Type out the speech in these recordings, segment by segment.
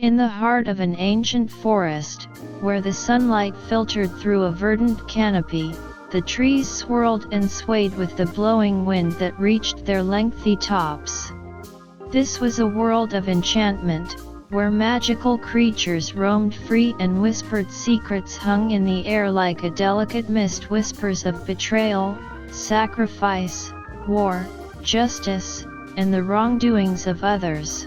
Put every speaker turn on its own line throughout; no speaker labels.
In the heart of an ancient forest, where the sunlight filtered through a verdant canopy, the trees swirled and swayed with the blowing wind that reached their lengthy tops. This was a world of enchantment, where magical creatures roamed free and whispered secrets hung in the air like a delicate mist, whispers of betrayal, sacrifice, war, justice, and the wrongdoings of others.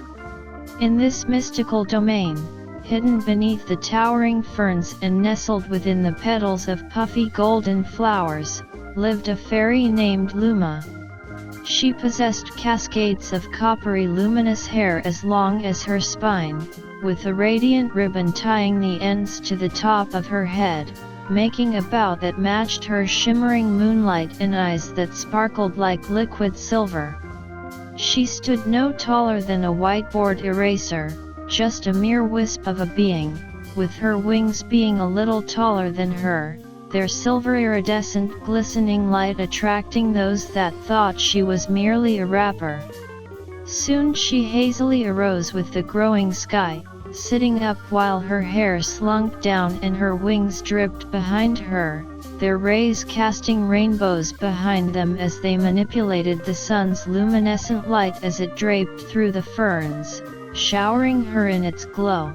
In this mystical domain, hidden beneath the towering ferns and nestled within the petals of puffy golden flowers, lived a fairy named Luma. She possessed cascades of coppery luminous hair as long as her spine, with a radiant ribbon tying the ends to the top of her head, making a bow that matched her shimmering moonlight and eyes that sparkled like liquid silver. She stood no taller than a whiteboard eraser, just a mere wisp of a being, with her wings being a little taller than her, their silver iridescent glistening light attracting those that thought she was merely a wrapper. Soon she hazily arose with the growing sky, sitting up while her hair slunk down and her wings dripped behind her, their rays casting rainbows behind them as they manipulated the sun's luminescent light as it draped through the ferns, showering her in its glow.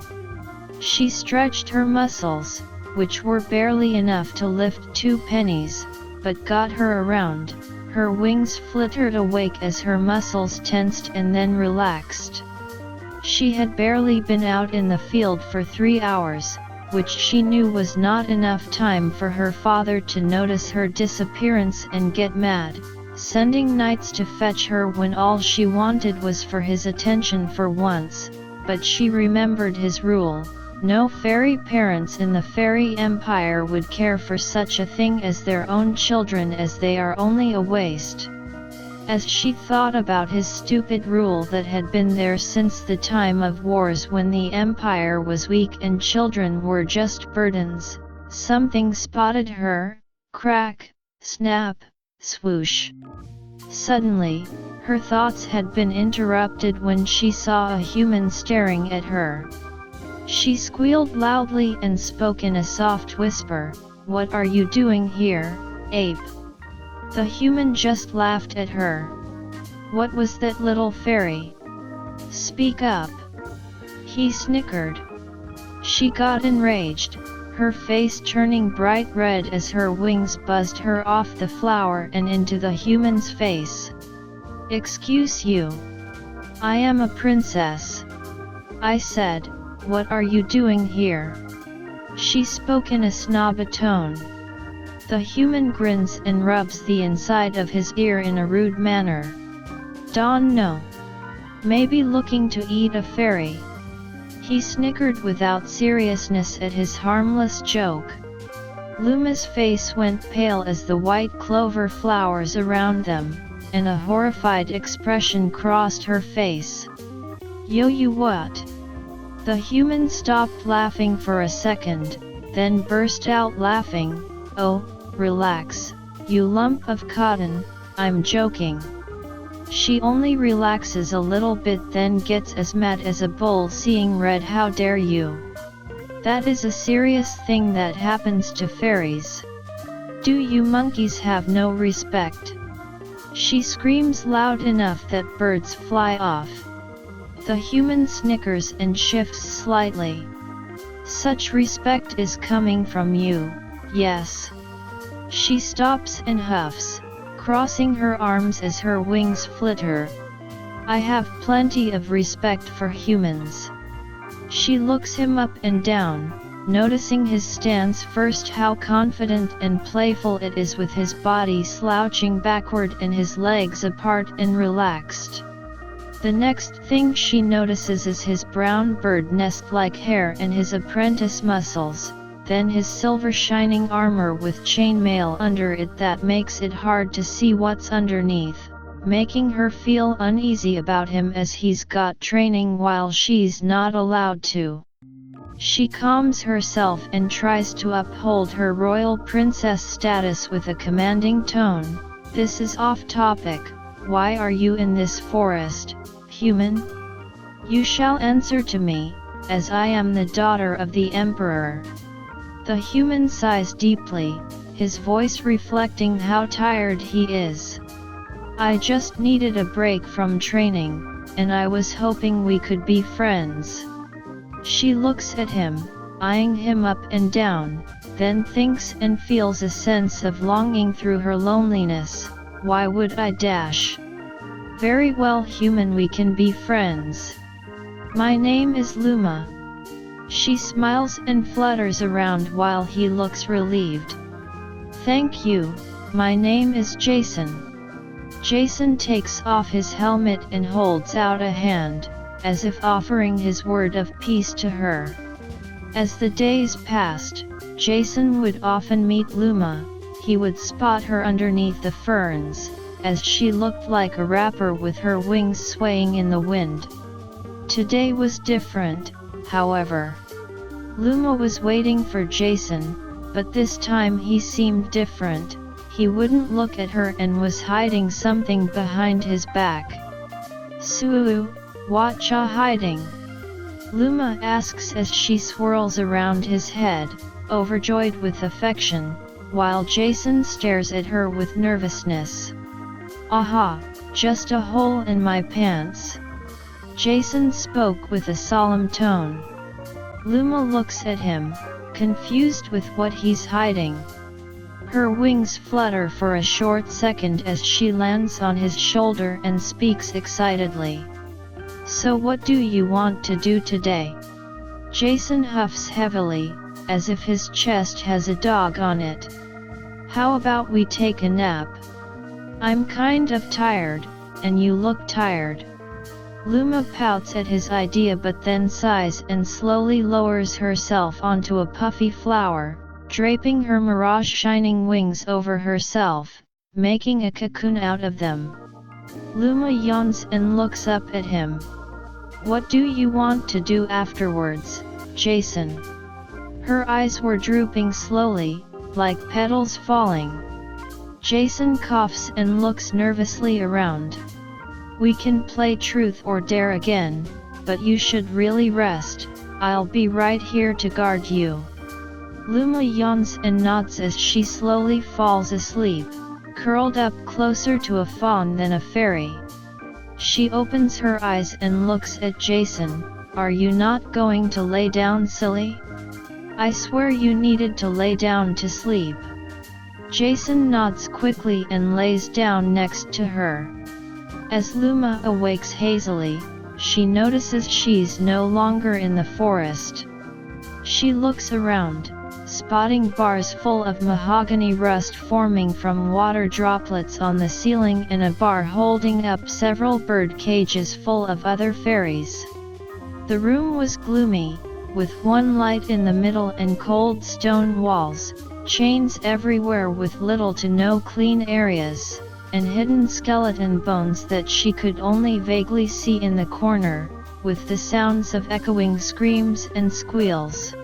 She stretched her muscles, which were barely enough to lift 2 pennies, but got her around. Her wings fluttered awake as her muscles tensed and then relaxed. She had barely been out in the field for 3 hours, which she knew was not enough time for her father to notice her disappearance and get mad, sending knights to fetch her when all she wanted was for his attention for once. But she remembered his rule: no fairy parents in the fairy empire would care for such a thing as their own children, as they are only a waste. As she thought about his stupid rule that had been there since the time of wars when the empire was weak and children were just burdens, something spotted her. Crack, snap, swoosh. Suddenly, her thoughts had been interrupted when she saw a human staring at her. She squealed loudly and spoke in a soft whisper, "What are you doing here, ape?" The human just laughed at her. "What was that, little fairy? Speak up!" He snickered. She got enraged, her face turning bright red as her wings buzzed her off the flower and into the human's face. "Excuse you. I am a princess," I said. "What are you doing here?" She spoke in a snobby tone. The human grins and rubs the inside of his ear in a rude manner. "Don't know. Maybe looking to eat a fairy." He snickered without seriousness at his harmless joke. Luma's face went pale as the white clover flowers around them, and a horrified expression crossed her face. You what?" The human stopped laughing for a second, then burst out laughing. "Oh, relax, you lump of cotton, I'm joking." She only relaxes a little bit, then gets as mad as a bull seeing red. "How dare you? That is a serious thing that happens to fairies. Do you monkeys have no respect?" She screams loud enough that birds fly off. The human snickers and shifts slightly. "Such respect is coming from you, yes." She stops and huffs, crossing her arms as her wings flitter. "I have plenty of respect for humans." She looks him up and down, noticing his stance first, how confident and playful it is, with his body slouching backward and his legs apart and relaxed. The next thing she notices is his brown bird nest-like hair and his apprentice muscles, then his silver shining armor with chainmail under it that makes it hard to see what's underneath, making her feel uneasy about him as he's got training while she's not allowed to. She calms herself and tries to uphold her royal princess status with a commanding tone. "This is off topic. Why are you in this forest, human? You shall answer to me. as I am the daughter of the Emperor." The human sighs deeply, his voice reflecting how tired he is. "I just needed a break from training, and I was hoping we could be friends." She looks at him, eyeing him up and down, then thinks and feels a sense of longing through her loneliness. "Why would I dash? Very well, human, we can be friends. My name is Luma." She smiles and flutters around while he looks relieved. "Thank you, my name is Jason." Jason takes off his helmet and holds out a hand, as if offering his word of peace to her. As the days passed, Jason would often meet Luma. He would spot her underneath the ferns, as she looked like a rapper with her wings swaying in the wind. Today was different, however. Luma was waiting for Jason, but this time he seemed different. He wouldn't look at her and was hiding something behind his back. "Suu, what ya hiding?" Luma asks as she swirls around his head, overjoyed with affection, while Jason stares at her with nervousness. "Aha, just a hole in my pants." Jason spoke with a solemn tone. Luma looks at him, confused with what he's hiding. Her wings flutter for a short second as she lands on his shoulder and speaks excitedly. "So what do you want to do today?" Jason huffs heavily, as if his chest has a dog on it. "How about we take a nap? I'm kind of tired, and you look tired." Luma pouts at his idea but then sighs and slowly lowers herself onto a puffy flower, draping her mirage-shining wings over herself, making a cocoon out of them. Luma yawns and looks up at him. "What do you want to do afterwards, Jason?" Her eyes were drooping slowly, like petals falling. Jason coughs and looks nervously around. "We can play truth or dare again, but you should really rest. I'll be right here to guard you." Luma yawns and nods as she slowly falls asleep, curled up closer to a fawn than a fairy. She opens her eyes and looks at Jason. "Are you not going to lay down, silly? I swear you needed to lay down to sleep." Jason nods quickly and lays down next to her. As Luma awakes hazily, she notices she's no longer in the forest. She looks around, spotting bars full of mahogany rust forming from water droplets on the ceiling and a bar holding up several bird cages full of other fairies. The room was gloomy, with one light in the middle and cold stone walls, chains everywhere with little to no clean areas, and hidden skeleton bones that she could only vaguely see in the corner, with the sounds of echoing screams and squeals.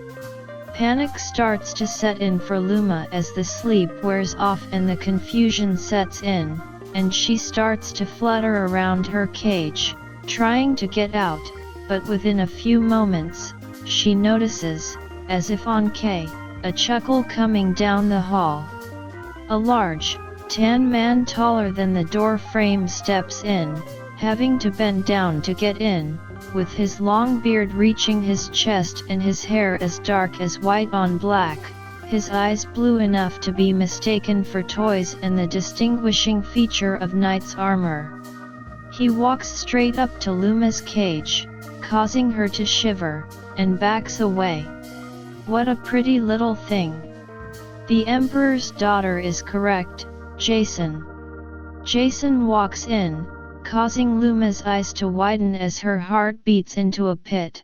Panic starts to set in for Luma as the sleep wears off and the confusion sets in, and she starts to flutter around her cage, trying to get out, but within a few moments, she notices, as if on K, a chuckle coming down the hall. A large, tan man taller than the door frame steps in, having to bend down to get in, with his long beard reaching his chest and his hair as dark as white on black, his eyes blue enough to be mistaken for toys and the distinguishing feature of knight's armor. He walks straight up to Luma's cage, causing her to shiver, and backs away. "What a pretty little thing. The Emperor's daughter is correct, Jason." Jason walks in, causing Luma's eyes to widen as her heart beats into a pit.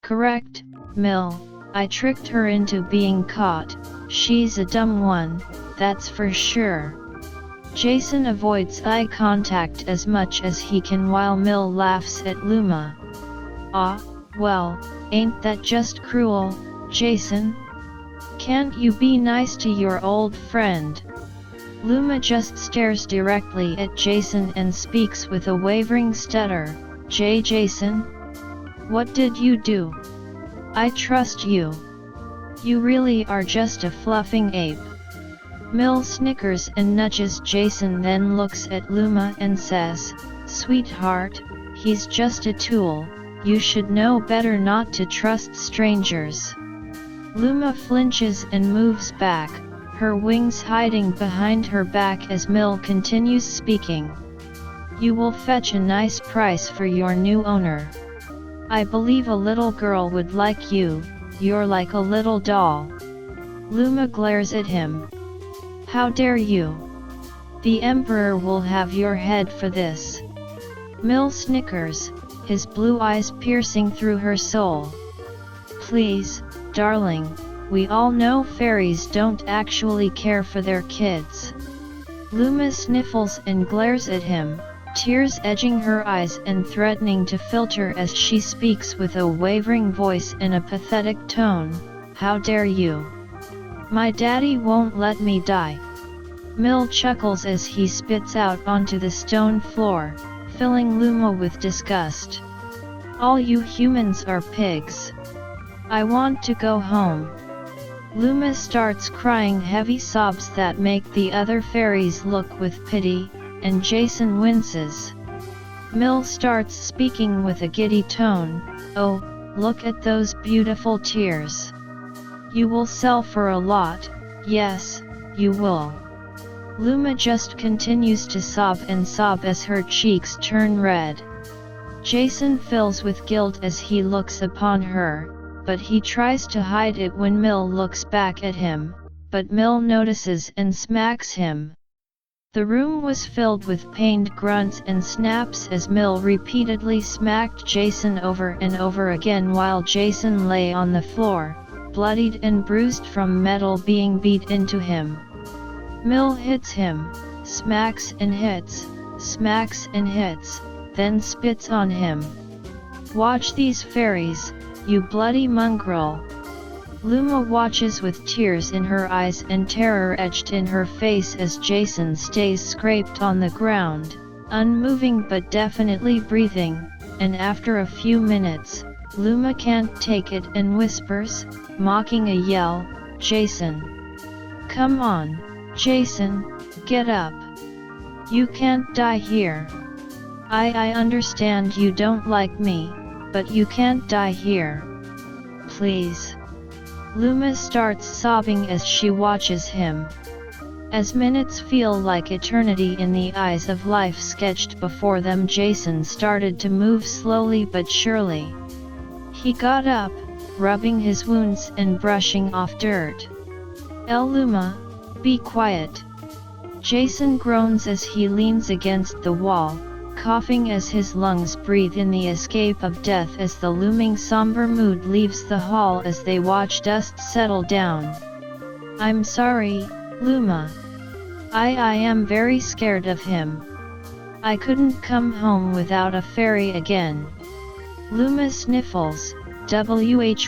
"Correct, Mill, I tricked her into being caught. She's a dumb one, that's for sure." Jason avoids eye contact as much as he can while Mill laughs at Luma. "Ah, well, ain't that just cruel, Jason? Can't you be nice to your old friend?" Luma just stares directly at Jason and speaks with a wavering stutter. Jason? What did you do?" I trust you. You really are just a fluffing ape. Mill snickers and nudges Jason, then looks at Luma and says, "Sweetheart, he's just a tool, you should know better not to trust strangers." Luma flinches and moves back, her wings hiding behind her back as Mill continues speaking. "You will fetch a nice price for your new owner. I believe a little girl would like you, you're like a little doll." Luma glares at him. "How dare you? The Emperor will have your head for this." Mill snickers, his blue eyes piercing through her soul. "Please, darling, we all know fairies don't actually care for their kids." Luma sniffles and glares at him, tears edging her eyes and threatening to filter as she speaks with a wavering voice and a pathetic tone. "How dare you? My daddy won't let me die." Mill chuckles as he spits out onto the stone floor, filling Luma with disgust. "All you humans are pigs. I want to go home." Luma starts crying heavy sobs that make the other fairies look with pity, and Jason winces. Mill starts speaking with a giddy tone. "Oh, look at those beautiful tears. You will sell for a lot, yes, you will." Luma just continues to sob and sob as her cheeks turn red. Jason fills with guilt as he looks upon her, but he tries to hide it when Mill looks back at him, but Mill notices and smacks him. The room was filled with pained grunts and snaps as Mill repeatedly smacked Jason over and over again while Jason lay on the floor, bloodied and bruised from metal being beat into him. Mill hits him, smacks and hits, then spits on him. "Watch these fairies, you bloody mongrel." Luma watches with tears in her eyes and terror etched in her face as Jason stays scraped on the ground, unmoving but definitely breathing, and after a few minutes, Luma can't take it and whispers, mocking a yell, "Jason! Come on, Jason, get up! You can't die here. I understand you don't like me, but you can't die here. Please." Luma starts sobbing as she watches him. As minutes feel like eternity in the eyes of life sketched before them, Jason started to move slowly but surely. He got up, rubbing his wounds and brushing off dirt. Luma, be quiet." Jason groans as he leans against the wall, coughing as his lungs breathe in the escape of death as the looming somber mood leaves the hall as they watch dust settle down. "I'm sorry, Luma. I am very scared of him. I couldn't come home without a fairy again." Luma sniffles.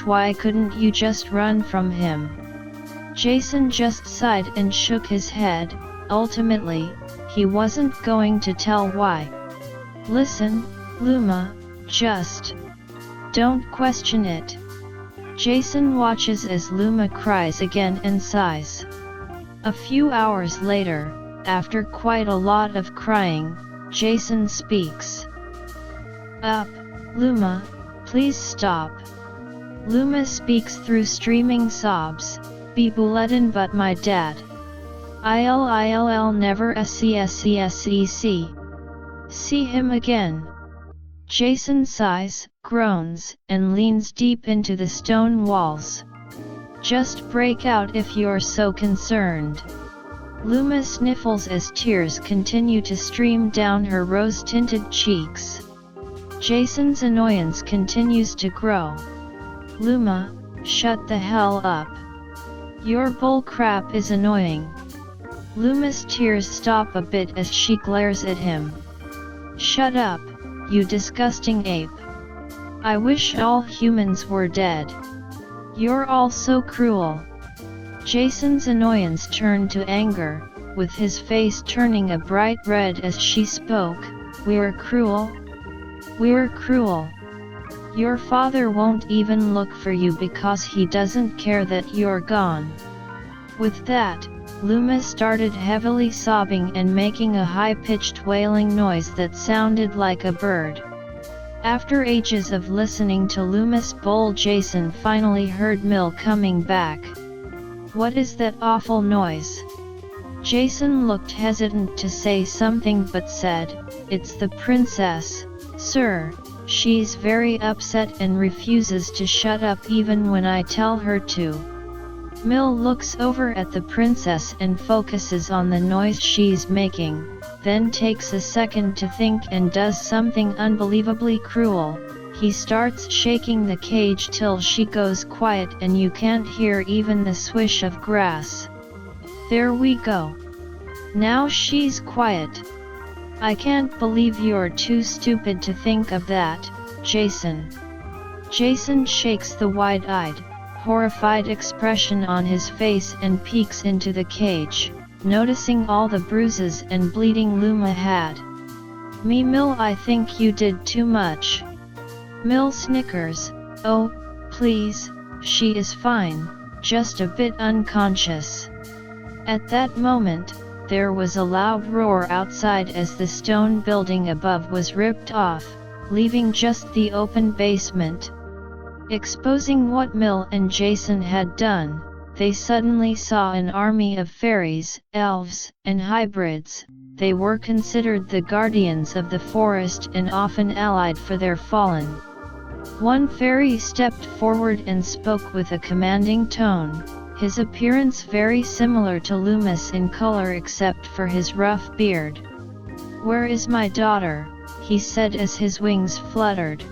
"Why couldn't you just run from him?" Jason just sighed and shook his head. Ultimately, he wasn't going to tell why. "Listen, Luma, just don't question it." Jason watches as Luma cries again and sighs. A few hours later, after quite a lot of crying, Jason speaks. "Up, Luma, please stop." Luma speaks through streaming sobs. "Be bulletin but my dad. Ill never see him again." Jason sighs, groans, and leans deep into the stone walls. "Just break out if you're so concerned." Luma sniffles as tears continue to stream down her rose-tinted cheeks. Jason's annoyance continues to grow. "Luma, shut the hell up. Your bull crap is annoying." Luma's tears stop a bit as she glares at him. "Shut up, you disgusting ape. I wish all humans were dead. You're all so cruel." Jason's annoyance turned to anger, with his face turning a bright red as she spoke. "We're cruel? We're cruel. Your father won't even look for you because he doesn't care that you're gone." With that, Luma started heavily sobbing and making a high-pitched wailing noise that sounded like a bird. After ages of listening to Luma's bowl, Jason finally heard Mill coming back. "What is that awful noise?" Jason looked hesitant to say something but said, "It's the princess, sir. She's very upset and refuses to shut up even when I tell her to." Mill looks over at the princess and focuses on the noise she's making, then takes a second to think and does something unbelievably cruel. He starts shaking the cage till she goes quiet and you can't hear even the swish of grass. There we go. Now she's quiet. "I can't believe you're too stupid to think of that, Jason." Jason shakes the wide-eyed, horrified expression on his face and peeks into the cage, noticing all the bruises and bleeding Luma had. Mill, I think you did too much." Mill snickers, "Oh, please, she is fine, just a bit unconscious." At that moment, there was a loud roar outside as the stone building above was ripped off, leaving just the open basement. Exposing what Mill and Jason had done, they suddenly saw an army of fairies, elves, and hybrids. They were considered the guardians of the forest and often allied for their fallen. One fairy stepped forward and spoke with a commanding tone, his appearance very similar to Luma's in color except for his rough beard. "Where is my daughter?" he said as his wings fluttered.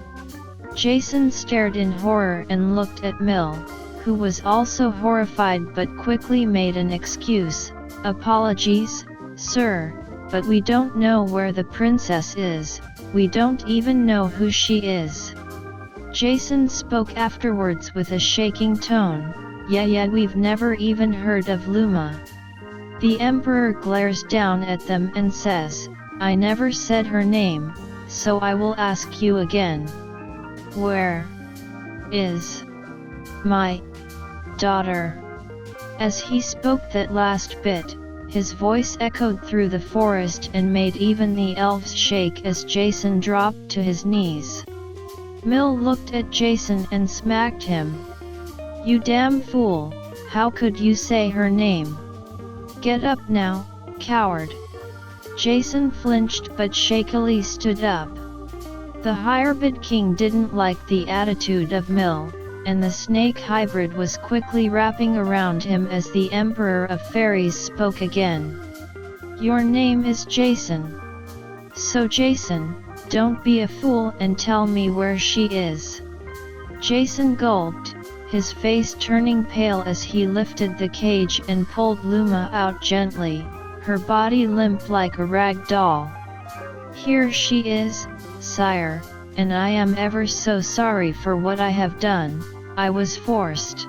Jason stared in horror and looked at Mill, who was also horrified but quickly made an excuse. "Apologies, sir, but we don't know where the princess is, we don't even know who she is." Jason spoke afterwards with a shaking tone, Yeah, we've never even heard of Luma." The Emperor glares down at them and says, "I never said her name, so I will ask you again. Where is my daughter?" As he spoke that last bit, his voice echoed through the forest and made even the elves shake as Jason dropped to his knees. Mill looked at Jason and smacked him. "You damn fool, how could you say her name? Get up now, coward." Jason flinched but shakily stood up. The hybrid king didn't like the attitude of Mill, and the snake hybrid was quickly wrapping around him as the Emperor of Fairies spoke again. "Your name is Jason. So Jason, don't be a fool and tell me where she is." Jason gulped, his face turning pale as he lifted the cage and pulled Luma out gently, her body limp like a rag doll. "Here she is, sire, and I am ever so sorry for what I have done. I was forced."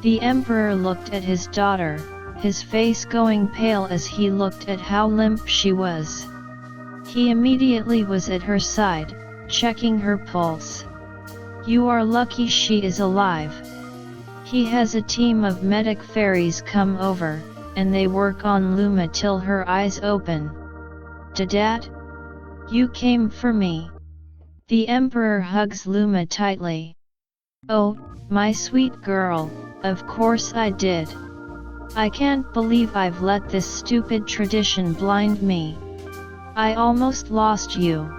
The Emperor looked at his daughter, his face going pale as he looked at how limp she was. He immediately was at her side, checking her pulse. "You are lucky she is alive. He has a team of medic fairies come over, and they work on Luma till her eyes open." "Dad? You came for me." The Emperor hugs Luma tightly. "Oh, my sweet girl, of course I did. I can't believe I've let this stupid tradition blind me. I almost lost you."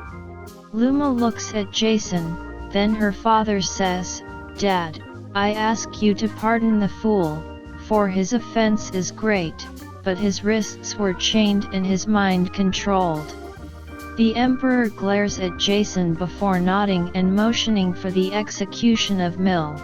Luma looks at Jason, then her father says, "Dad, I ask you to pardon the fool, for his offense is great, but his wrists were chained and his mind controlled." The Emperor glares at Jason before nodding and motioning for the execution of Mill.